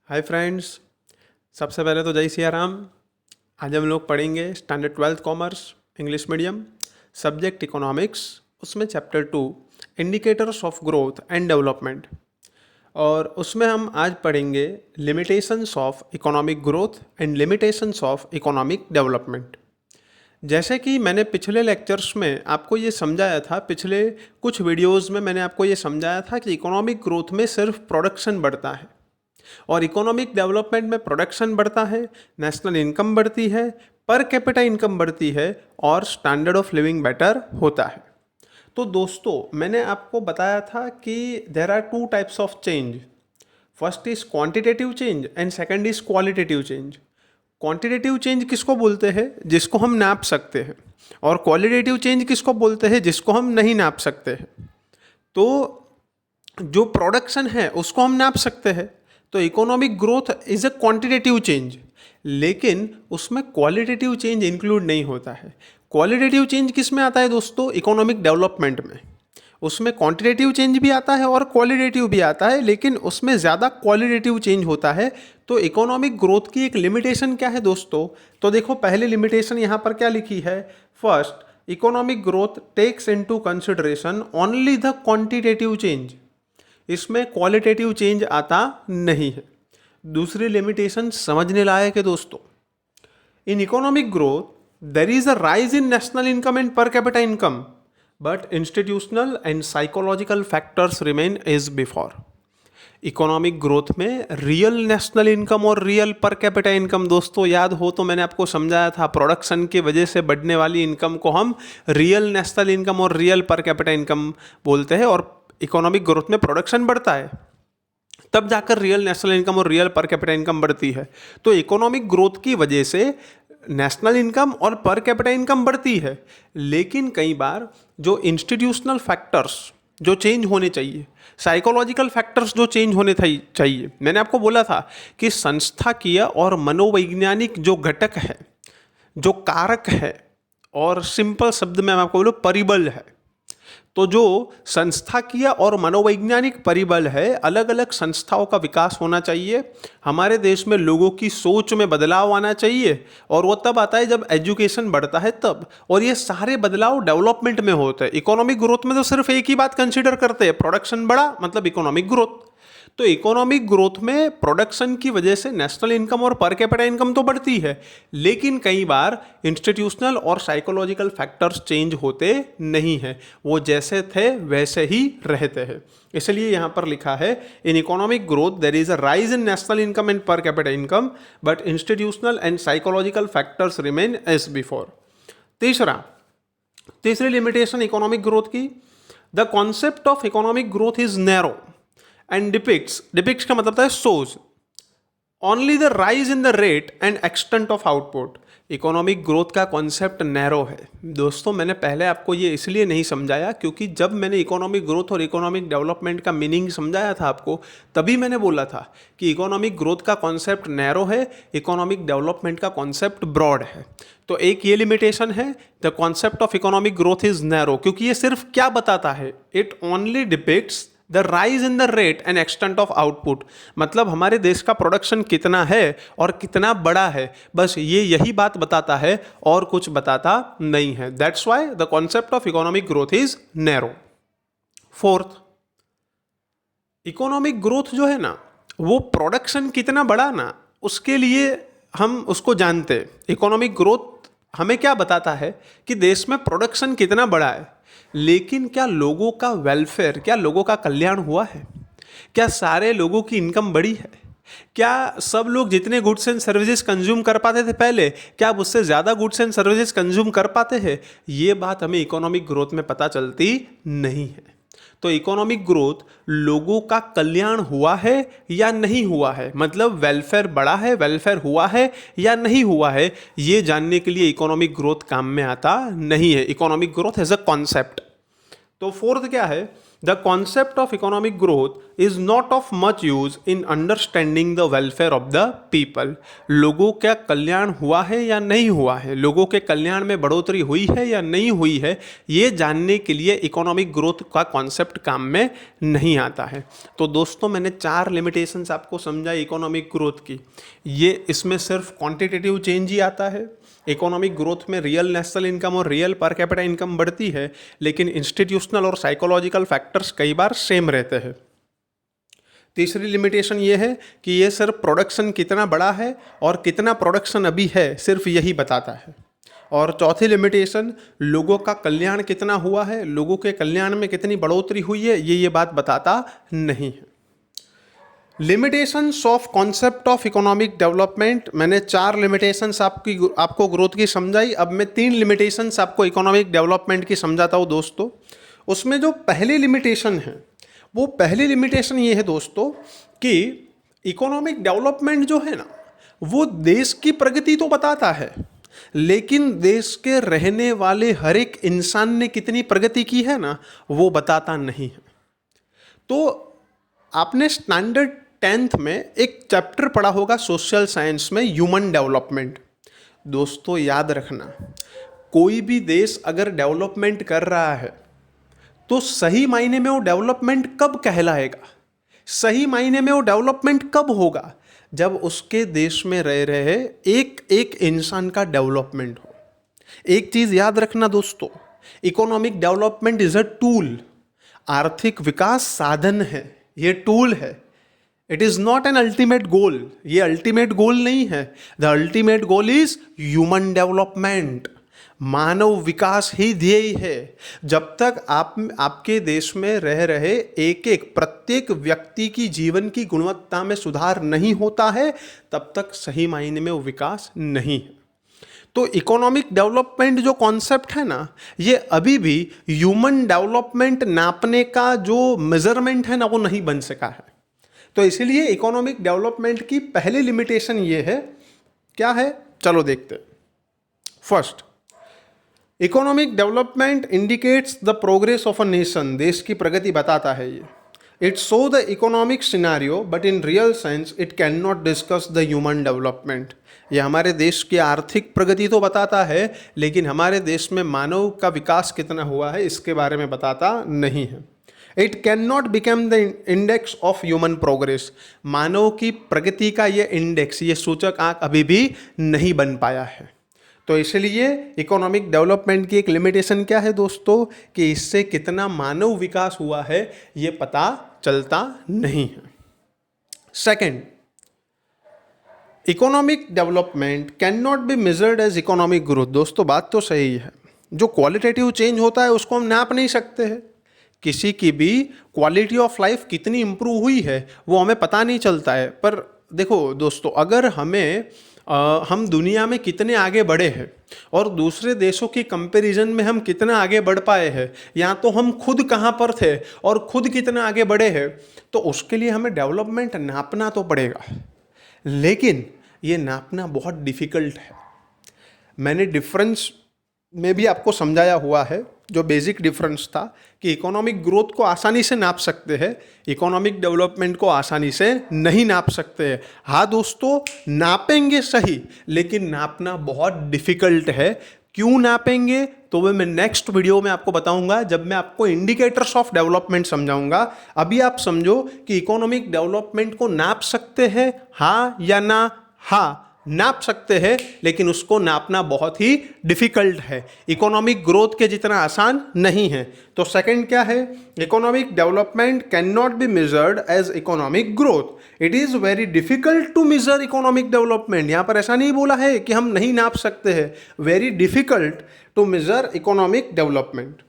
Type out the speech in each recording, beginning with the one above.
Hi friends. सबसे पहले तो जय सिया राम। आज हम लोग पढ़ेंगे standard 12th commerce English medium subject economics, उसमें chapter 2 indicators of growth and development. और उसमें हम आज पढ़ेंगे limitations of economic growth and limitations of economic development. जैसे कि मैंने पिछले लेक्चर्स में आपको ये समझाया था, पिछले कुछ वीडियोस में मैंने आपको ये समझाया था कि इकोनॉमिक ग्रोथ में सिर्फ प्रोडक्शन बढ़ता है और इकोनॉमिक डेवलपमेंट में प्रोडक्शन बढ़ता है, नेशनल इनकम बढ़ती है, पर कैपिटा इनकम बढ़ती है और स्टैंडर्ड ऑफ लिविंग बेटर होता है। तो दोस्तों, मैंने आपको बताया था कि there are two types of change. First is quantitative change and second is qualitative change. Quantitative change किसको बोलते हैं? जिसको हम नाप सकते हैं। और क्वालिटेटिव चेंज किसको बोलते हैं? जिसको हम नहीं नाप सकते हैं। तो जो प्रोडक्शन है उसको हम नाप सकते हैं, तो economic growth is a quantitative change, लेकिन उसमें क्वालिटेटिव चेंज इंक्लूड नहीं होता है। क्वालिटेटिव चेंज किस में आता है दोस्तों? इकोनॉमिक डेवलपमेंट में। उसमें क्वांटिटेटिव चेंज भी आता है और क्वालिटेटिव भी आता है, लेकिन उसमें ज़्यादा क्वालिटेटिव चेंज होता है। तो इकोनॉमिक ग्रोथ की एक लिमिटेशन क्या है दोस्तों? तो देखो, पहले लिमिटेशन यहाँ पर क्या लिखी है? First, economic growth takes into consideration only the quantitative change. इसमें क्वालिटेटिव चेंज आता नहीं है। दूसरी लिमिटेशन समझने लायक है दोस्तों। In economic growth there is a rise in national income and per capita income, but institutional and psychological factors remain as before. Economic growth में रियल नेशनल इनकम और रियल पर कैपिटा इनकम, दोस्तों याद हो तो मैंने आपको समझाया था, प्रोडक्शन की वजह से बढ़ने वाली इनकम को हम रियल नेशनल इनकम और रियल पर कैपिटा इनकम बोलते हैं। और इकोनॉमिक ग्रोथ में प्रोडक्शन बढ़ता है, तब जाकर रियल नेशनल इनकम और रियल पर कैपिटा इनकम बढ़ती है। तो इकोनॉमिक ग्रोथ की वजह से नेशनल इनकम और पर कैपिटा इनकम बढ़ती है, लेकिन कई बार जो इंस्टीट्यूशनल फैक्टर्स जो चेंज होने चाहिए, साइकोलॉजिकल फैक्टर्स जो चेंज होने चाहिए, मैंने आपको बोला था कि संस्थाकीय और मनोवैज्ञानिक जो घटक है, जो कारक है, और सिंपल शब्द में मैं आपको बोलूँ परिबल है। तो जो संस्थाकीय और मनोवैज्ञानिक परिबल है, अलग अलग संस्थाओं का विकास होना चाहिए, हमारे देश में लोगों की सोच में बदलाव आना चाहिए, और वो तब आता है जब एजुकेशन बढ़ता है तब। और ये सारे बदलाव डेवलपमेंट में होते हैं। इकोनॉमिक ग्रोथ में तो सिर्फ एक ही बात कंसिडर करते हैं, प्रोडक्शन बढ़ा मतलब इकोनॉमिक ग्रोथ। तो इकोनॉमिक ग्रोथ में प्रोडक्शन की वजह से नेशनल इनकम और पर कैपिटा इनकम तो बढ़ती है, लेकिन कई बार इंस्टीट्यूशनल और साइकोलॉजिकल फैक्टर्स चेंज होते नहीं हैं, वो जैसे थे वैसे ही रहते हैं। इसलिए यहाँ पर लिखा है, in economic growth there is a rise in national income and per capita income, but institutional and psychological factors remain as before. तीसरी लिमिटेशन इकोनॉमिक ग्रोथ की, the concept of economic growth is narrow and depicts का मतलब है shows only the rise in the rate and extent of output. Economic growth का concept narrow है दोस्तों। मैंने पहले आपको ये इसलिए नहीं समझाया क्योंकि जब मैंने इकोनॉमिक ग्रोथ और इकोनॉमिक डेवलपमेंट का मीनिंग समझाया था आपको, तभी मैंने बोला था कि इकोनॉमिक ग्रोथ का कॉन्सेप्ट नैरो है, इकोनॉमिक डेवलपमेंट का कॉन्सेप्ट ब्रॉड है। तो एक ये लिमिटेशन है, the concept of economic growth is narrow, क्योंकि ये सिर्फ क्या बताता है? It only depicts the rise in the rate and extent of output. मतलब हमारे देश का प्रोडक्शन कितना है और कितना बड़ा है, बस ये यही बात बताता है और कुछ बताता नहीं है। That's why the concept of economic growth is narrow. Fourth, economic growth जो है ना, वो प्रोडक्शन कितना बड़ा ना, उसके लिए हम उसको जानते हैं। इकोनॉमिक ग्रोथ हमें क्या बताता है कि देश में प्रोडक्शन कितना बड़ा है, लेकिन क्या लोगों का वेलफेयर, क्या लोगों का कल्याण हुआ है? क्या सारे लोगों की इनकम बढ़ी है? क्या सब लोग जितने गुड्स एंड सर्विसेज कंज्यूम कर पाते थे पहले, क्या अब उससे ज़्यादा गुड्स एंड सर्विसेज कंज्यूम कर पाते हैं? ये बात हमें इकोनॉमिक ग्रोथ में पता चलती नहीं है। तो इकोनॉमिक ग्रोथ लोगों का कल्याण हुआ है या नहीं हुआ है, मतलब वेलफेयर बढ़ा है, वेलफेयर हुआ है या नहीं हुआ है, ये जानने के लिए इकोनॉमिक ग्रोथ काम में आता नहीं है। Economic growth as a concept. तो फोर्थ क्या है? The concept of economic growth is not of much use in understanding the welfare of the people. लोगों का कल्याण हुआ है या नहीं हुआ है, लोगों के कल्याण में बढ़ोतरी हुई है या नहीं हुई है, ये जानने के लिए इकोनॉमिक ग्रोथ का कॉन्सेप्ट काम में नहीं आता है। तो दोस्तों मैंने 4 लिमिटेशंस आपको समझाई इकोनॉमिक ग्रोथ की। ये इसमें सिर्फ क्वांटिटेटिव चेंज ही आता है। इकोनॉमिक ग्रोथ में रियल नेशनल इनकम और रियल पर कैपिटा इनकम बढ़ती है, लेकिन इंस्टीट्यूशनल और साइकोलॉजिकल फैक्टर्स कई बार सेम रहते हैं। तीसरी लिमिटेशन ये है कि ये सिर्फ प्रोडक्शन कितना बड़ा है और कितना प्रोडक्शन अभी है, सिर्फ यही बताता है। और चौथी लिमिटेशन, लोगों का कल्याण कितना हुआ है, लोगों के कल्याण में कितनी बढ़ोतरी हुई है, ये बात बताता नहीं है। Limitations of concept of economic development, मैंने 4 लिमिटेशंस आपको ग्रोथ की समझाई। अब मैं 3 लिमिटेशंस आपको इकोनॉमिक डेवलपमेंट की समझाता हूँ दोस्तों। उसमें जो पहली लिमिटेशन है, वो पहली लिमिटेशन ये है दोस्तों कि इकोनॉमिक डेवलपमेंट जो है ना, वो देश की प्रगति तो बताता है, लेकिन देश के रहने वाले हर एक इंसान ने कितनी प्रगति की है ना, वो बताता नहीं है। तो आपने स्टैंडर्ड 10th में एक चैप्टर पढ़ा होगा सोशल साइंस में, ह्यूमन डेवलपमेंट। दोस्तों याद रखना, कोई भी देश अगर डेवलपमेंट कर रहा है तो सही मायने में वो डेवलपमेंट कब कहलाएगा, सही मायने में वो डेवलपमेंट कब होगा, जब उसके देश में रह रहे एक एक इंसान का डेवलपमेंट हो। एक चीज याद रखना दोस्तों, economic development is a tool. आर्थिक विकास साधन है, ये टूल है। It is not an ultimate goal, ये अल्टीमेट गोल नहीं है। The ultimate goal is human development, मानव विकास ही ध्येय है। जब तक आपके देश में रह रहे प्रत्येक व्यक्ति की जीवन की गुणवत्ता में सुधार नहीं होता है, तब तक सही मायने में वो विकास नहीं है। तो इकोनॉमिक डेवलपमेंट जो कॉन्सेप्ट है ना, ये अभी भी ह्यूमन डेवलपमेंट नापने का जो मेजरमेंट है ना, वो नहीं बन सका है। तो इसीलिए इकोनॉमिक डेवलपमेंट की पहली लिमिटेशन ये है, क्या है, चलो देखते हैं। First, economic development indicates the progress of a nation, देश की प्रगति बताता है ये। It show the economic scenario but in real sense it can not discuss the human development. ये हमारे देश की आर्थिक प्रगति तो बताता है, लेकिन हमारे देश में मानव का विकास कितना हुआ है इसके बारे में बताता नहीं है। It can not become the index of human progress, मानव की प्रगति का ये इंडेक्स, ये सूचक आंक अभी भी नहीं बन पाया है। तो इसलिए इकोनॉमिक डेवलपमेंट की एक लिमिटेशन क्या है दोस्तों, कि इससे कितना मानव विकास हुआ है ये पता चलता नहीं है। Second, economic development can not be measured as economic growth. दोस्तों बात तो सही है, जो क्वालिटेटिव चेंज होता है उसको हम नाप नहीं सकते हैं। किसी की भी क्वालिटी ऑफ लाइफ कितनी इंप्रूव हुई है वो हमें पता नहीं चलता है। पर देखो दोस्तों, अगर हम दुनिया में कितने आगे बढ़े हैं और दूसरे देशों की कंपैरिजन में हम कितना आगे बढ़ पाए हैं, या तो हम खुद कहाँ पर थे और खुद कितना आगे बढ़े हैं, तो उसके लिए हमें डेवलपमेंट नापना तो पड़ेगा, लेकिन ये नापना बहुत डिफ़िकल्ट है। मैंने डिफरेंस में भी आपको समझाया हुआ है, जो बेसिक डिफरेंस था कि इकोनॉमिक ग्रोथ को आसानी से नाप सकते हैं, इकोनॉमिक डेवलपमेंट को आसानी से नहीं नाप सकते हैं। हाँ दोस्तों, नापेंगे सही, लेकिन नापना बहुत डिफ़िकल्ट है। क्यों नापेंगे तो वो मैं नेक्स्ट वीडियो में आपको बताऊंगा, जब मैं आपको इंडिकेटर्स ऑफ डेवलपमेंट समझाऊंगा। अभी आप समझो कि इकोनॉमिक डेवलपमेंट को नाप सकते हैं, हाँ या ना? हाँ, नाप सकते हैं, लेकिन उसको नापना बहुत ही डिफिकल्ट है, इकोनॉमिक ग्रोथ के जितना आसान नहीं है। तो सेकंड क्या है, economic development can not be measured as economic growth. It is very difficult to measure economic development. यहाँ पर ऐसा नहीं बोला है कि हम नहीं नाप सकते हैं, very difficult to measure economic development.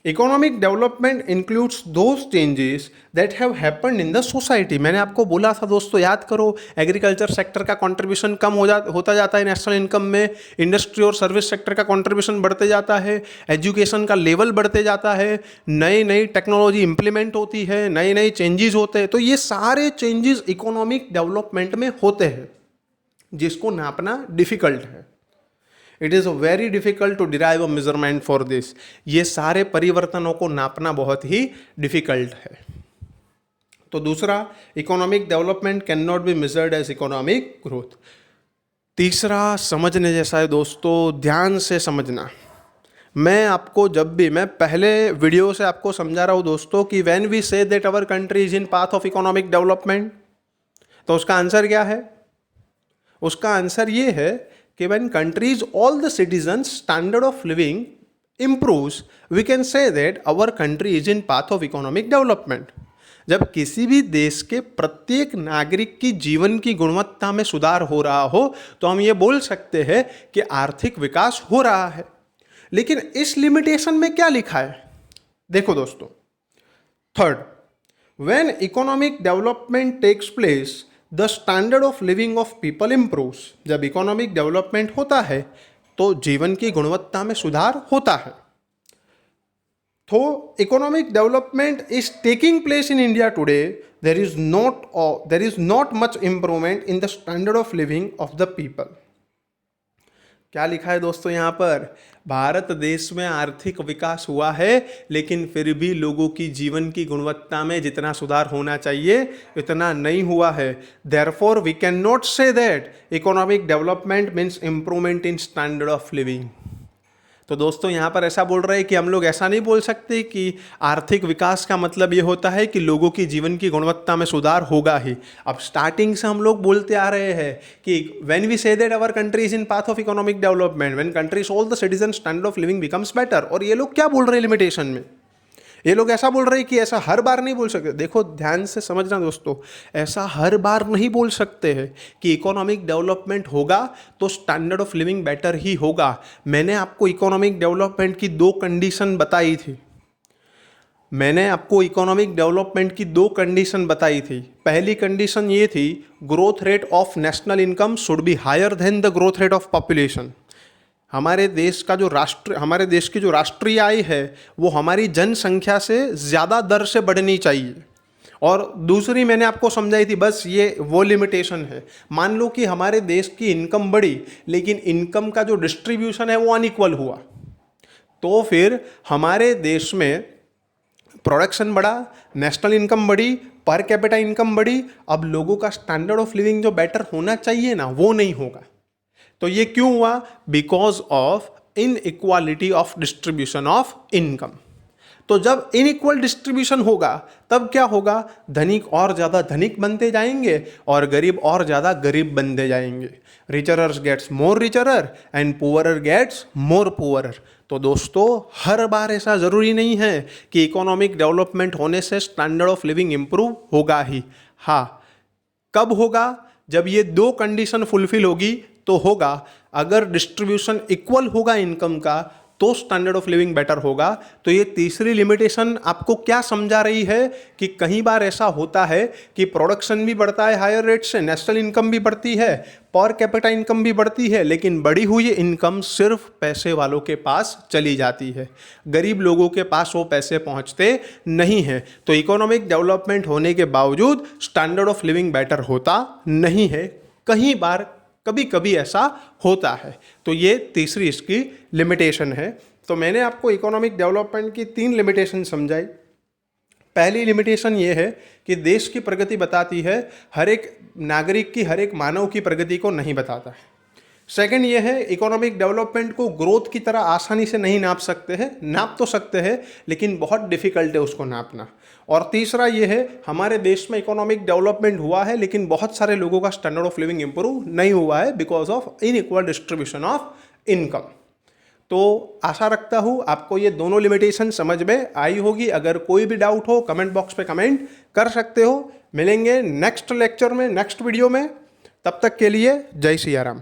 Economic development includes those changes that have happened in the society. मैंने आपको बोला था दोस्तों, याद करो, एग्रीकल्चर सेक्टर का कंट्रीब्यूशन कम होता जाता है नेशनल इनकम में, इंडस्ट्री और सर्विस सेक्टर का कंट्रीब्यूशन बढ़ते जाता है, एजुकेशन का लेवल बढ़ते जाता है, नई नई टेक्नोलॉजी इंप्लीमेंट होती है, नए नए चेंजेस होते हैं। तो ये सारे चेंजेस इकोनॉमिक डेवलपमेंट में होते हैं, जिसको नापना डिफिकल्ट है। It is very difficult to derive a measurement for this. ये सारे परिवर्तनों को नापना बहुत ही डिफिकल्ट है। तो दूसरा, economic development can not be measured as economic growth. तीसरा समझने जैसा है दोस्तों, ध्यान से समझना। मैं आपको मैं पहले वीडियो से आपको समझा रहा हूँ दोस्तों कि when we say that our country is in path of economic development, तो उसका आंसर क्या है? उसका आंसर ये है कि when countries all the citizens standard of living improves, we can say that our country is in path of economic development। जब किसी भी देश के प्रत्येक नागरिक की जीवन की गुणवत्ता में सुधार हो रहा हो तो हम ये बोल सकते हैं कि आर्थिक विकास हो रहा है। लेकिन इस लिमिटेशन में क्या लिखा है? देखो दोस्तों, third, when economic development takes place the standard of living of people improves. जब इकोनॉमिक डेवलपमेंट होता है तो जीवन की गुणवत्ता में सुधार होता है। तो economic development is taking place in India today, there is not much improvement in the standard of living of the people. क्या लिखा है दोस्तों यहाँ पर? भारत देश में आर्थिक विकास हुआ है लेकिन फिर भी लोगों की जीवन की गुणवत्ता में जितना सुधार होना चाहिए इतना नहीं हुआ है। Therefore we can not say that economic development means improvement in standard of living. तो दोस्तों यहाँ पर ऐसा बोल रहे हैं कि हम लोग ऐसा नहीं बोल सकते कि आर्थिक विकास का मतलब ये होता है कि लोगों की जीवन की गुणवत्ता में सुधार होगा ही। अब स्टार्टिंग से हम लोग बोलते आ रहे हैं कि when we say that our country is in path of economic development, when countries all the citizen standard of living becomes better. और ये लोग क्या बोल रहे हैं लिमिटेशन में? ये लोग ऐसा बोल रहे हैं कि ऐसा हर बार नहीं बोल सकते। देखो ध्यान से समझना दोस्तों, ऐसा हर बार नहीं बोल सकते हैं कि इकोनॉमिक डेवलपमेंट होगा तो स्टैंडर्ड ऑफ लिविंग बेटर ही होगा। मैंने आपको इकोनॉमिक डेवलपमेंट की दो कंडीशन बताई थी। पहली कंडीशन ये थी, growth rate of national income should be higher than the growth rate of population. हमारे देश की जो राष्ट्रीय आय है वो हमारी जनसंख्या से ज़्यादा दर से बढ़नी चाहिए। और दूसरी मैंने आपको समझाई थी, बस ये वो लिमिटेशन है। मान लो कि हमारे देश की इनकम बढ़ी लेकिन इनकम का जो डिस्ट्रीब्यूशन है वो अनइक्वल हुआ, तो फिर हमारे देश में प्रोडक्शन बढ़ा, नेशनल इनकम बढ़ी, पर कैपिटा इनकम बढ़ी, अब लोगों का स्टैंडर्ड ऑफ लिविंग जो बेटर होना चाहिए ना वो नहीं होगा। तो ये क्यों हुआ? Because of inequality of distribution of income. तो जब इनइक्वल डिस्ट्रीब्यूशन होगा तब क्या होगा? धनिक और ज़्यादा धनिक बनते जाएंगे और गरीब और ज़्यादा गरीब बनते जाएंगे। Richers gets more richer and poorer gets more poorer. तो दोस्तों हर बार ऐसा ज़रूरी नहीं है कि इकोनॉमिक डेवलपमेंट होने से स्टैंडर्ड ऑफ लिविंग इम्प्रूव होगा ही। हाँ, कब होगा? जब ये दो कंडीशन फुलफिल होगी तो होगा। अगर डिस्ट्रीब्यूशन इक्वल होगा इनकम का तो स्टैंडर्ड ऑफ लिविंग बेटर होगा। तो ये तीसरी लिमिटेशन आपको क्या समझा रही है कि कई बार ऐसा होता है कि प्रोडक्शन भी बढ़ता है हायर रेट से, नेशनल इनकम भी बढ़ती है, पर कैपिटा इनकम भी बढ़ती है, लेकिन बढ़ी हुई इनकम सिर्फ पैसे वालों के पास चली जाती है, गरीब लोगों के पास वो पैसे पहुंचते नहीं हैं। तो इकोनॉमिक डेवलपमेंट होने के बावजूद स्टैंडर्ड ऑफ लिविंग बेटर होता नहीं है। कभी कभी ऐसा होता है। तो ये तीसरी इसकी लिमिटेशन है। तो मैंने आपको इकोनॉमिक डेवलपमेंट की 3 लिमिटेशन समझाई। पहली लिमिटेशन ये है कि देश की प्रगति बताती है, हर एक नागरिक की, हर एक मानव की प्रगति को नहीं बताता है। सेकंड ये है, इकोनॉमिक डेवलपमेंट को ग्रोथ की तरह आसानी से नहीं नाप सकते हैं, नाप तो सकते हैं लेकिन बहुत डिफिकल्ट है उसको नापना। और तीसरा ये है, हमारे देश में इकोनॉमिक डेवलपमेंट हुआ है लेकिन बहुत सारे लोगों का स्टैंडर्ड ऑफ लिविंग इंप्रूव नहीं हुआ है because of inequal distribution of income. तो आशा रखता हूँ आपको ये दोनों लिमिटेशन समझ में आई होगी। अगर कोई भी डाउट हो कमेंट बॉक्स पे कमेंट कर सकते हो। मिलेंगे नेक्स्ट लेक्चर में, नेक्स्ट वीडियो में। तब तक के लिए जय सिया राम।